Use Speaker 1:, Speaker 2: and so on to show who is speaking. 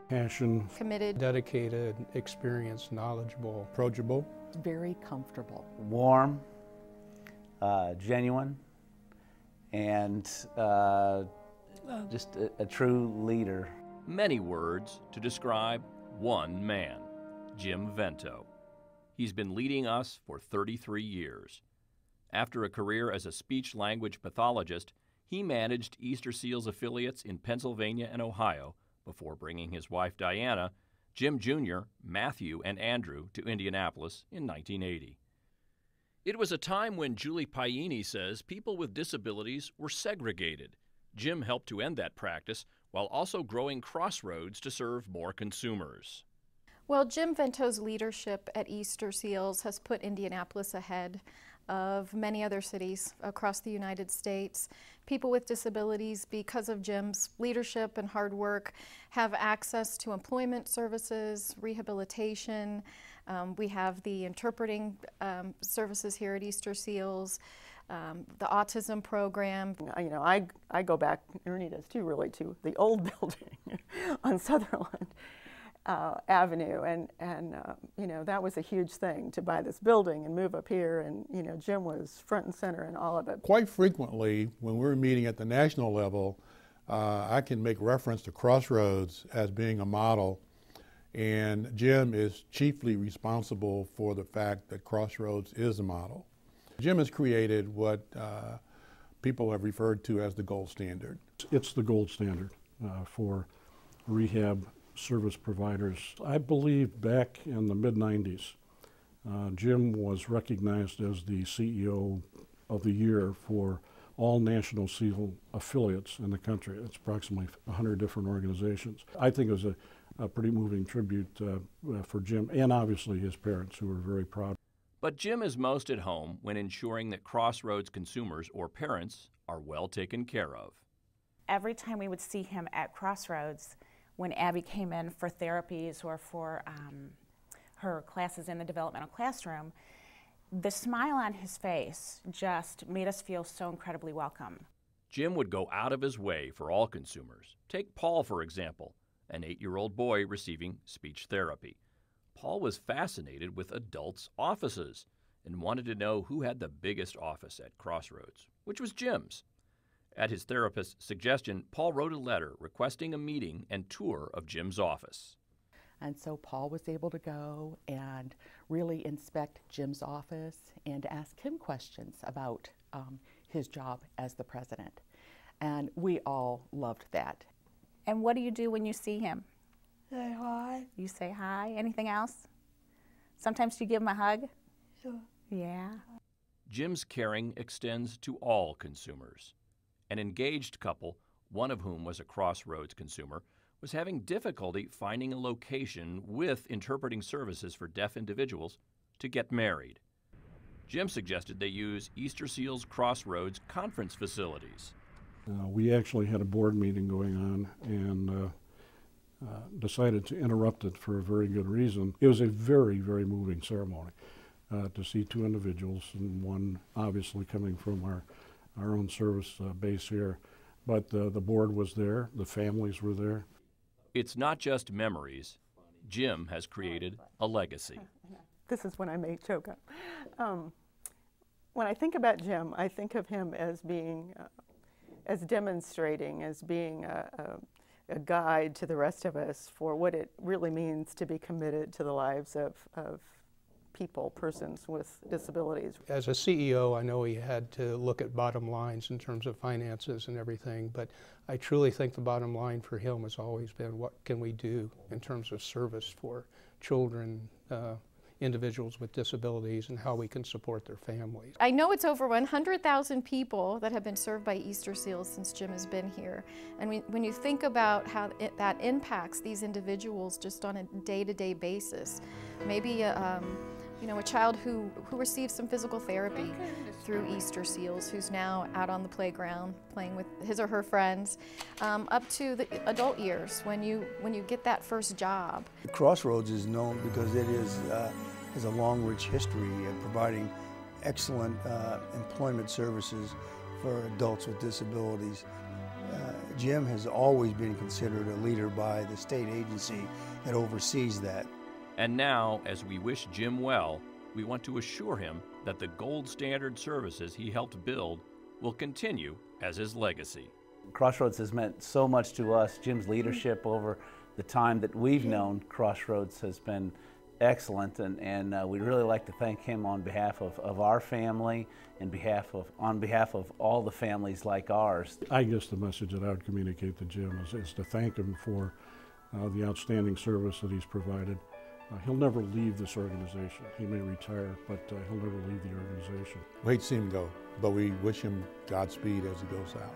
Speaker 1: Passion.
Speaker 2: Committed.
Speaker 3: Dedicated, experienced, knowledgeable, approachable.
Speaker 4: Very comfortable.
Speaker 5: Warm, genuine, and just a true leader.
Speaker 6: Many words to describe one man, Jim Vento. He's been leading us for 33 years. After a career as a speech-language pathologist, he managed Easter Seals affiliates in Pennsylvania and Ohio before bringing his wife Diana, Jim Jr., Matthew, and Andrew to Indianapolis in 1980. It was a time when Julie Paini says people with disabilities were segregated. Jim helped to end that practice while also growing Crossroads to serve more consumers.
Speaker 2: Well, Jim Vento's leadership at Easter Seals has put Indianapolis ahead of many other cities across the United States. People with disabilities, because of Jim's leadership and hard work, have access to employment services, rehabilitation. We have the interpreting services here at Easter Seals, the autism program.
Speaker 4: You know, I go back, Ernie does too, really, to the old building on Sutherland Avenue, and you know, that was a huge thing to buy this building and move up here, and you know, Jim was front and center in all of it.
Speaker 1: Quite frequently, when we're meeting at the national level, I can make reference to Crossroads as being a model, and Jim is chiefly responsible for the fact that Crossroads is a model. Jim has created what people have referred to as the gold standard.
Speaker 7: It's the gold standard for rehab service providers. I believe back in the mid-90s, Jim was recognized as the CEO of the year for all National SEAL affiliates in the country. It's approximately 100 different organizations. I think it was a pretty moving tribute for Jim and obviously his parents, who were very proud.
Speaker 6: But Jim is most at home when ensuring that Crossroads consumers or parents are well taken care of.
Speaker 8: Every time we would see him at Crossroads, when Abby came in for therapies or for her classes in the developmental classroom, the smile on his face just made us feel so incredibly welcome.
Speaker 6: Jim would go out of his way for all consumers. Take Paul, for example, an 8-year-old boy receiving speech therapy. Paul was fascinated with adults' offices and wanted to know who had the biggest office at Crossroads, which was Jim's. At his therapist's suggestion, Paul wrote a letter requesting a meeting and tour of Jim's office.
Speaker 4: And so Paul was able to go and really inspect Jim's office and ask him questions about his job as the president. And we all loved that.
Speaker 8: And what do you do when you see him?
Speaker 9: Say hi.
Speaker 8: You say hi. Anything else? Sometimes you give him a hug?
Speaker 9: Sure.
Speaker 8: Yeah.
Speaker 6: Jim's caring extends to all consumers. An engaged couple, one of whom was a Crossroads consumer, was having difficulty finding a location with interpreting services for deaf individuals to get married. Jim suggested they use Easter Seals Crossroads conference facilities.
Speaker 7: We actually had a board meeting going on and decided to interrupt it for a very good reason. It was a very, very moving ceremony to see two individuals, and one obviously coming from our own service base here. But the board was there, the families were there.
Speaker 6: It's not just memories. Jim has created a legacy.
Speaker 4: This is when I may choke up. When I think about Jim, I think of him as being, as demonstrating, as being a guide to the rest of us for what it really means to be committed to the lives of people, persons with disabilities.
Speaker 3: As a CEO, I know he had to look at bottom lines in terms of finances and everything, but I truly think the bottom line for him has always been, what can we do in terms of service for children, individuals with disabilities, and how we can support their families.
Speaker 2: I know it's over 100,000 people that have been served by Easter Seals since Jim has been here. And when you think about how that impacts these individuals just on a day-to-day basis, maybe you know, a child who receives some physical therapy through Easter Seals, who's now out on the playground playing with his or her friends, up to the adult years when you get that first job.
Speaker 10: Crossroads is known because it has a long, rich history of providing excellent employment services for adults with disabilities. Jim has always been considered a leader by the state agency that oversees that.
Speaker 6: And now, as we wish Jim well, we want to assure him that the gold standard services he helped build will continue as his legacy.
Speaker 5: Crossroads has meant so much to us. Jim's leadership over the time that we've known Crossroads has been excellent, and we'd really like to thank him on behalf of our family and on behalf of all the families like ours.
Speaker 7: I guess the message that I would communicate to Jim is to thank him for the outstanding service that he's provided. He'll never leave this organization. He may retire, but he'll never leave the organization.
Speaker 1: We hate to see him go, but we wish him Godspeed as he goes out.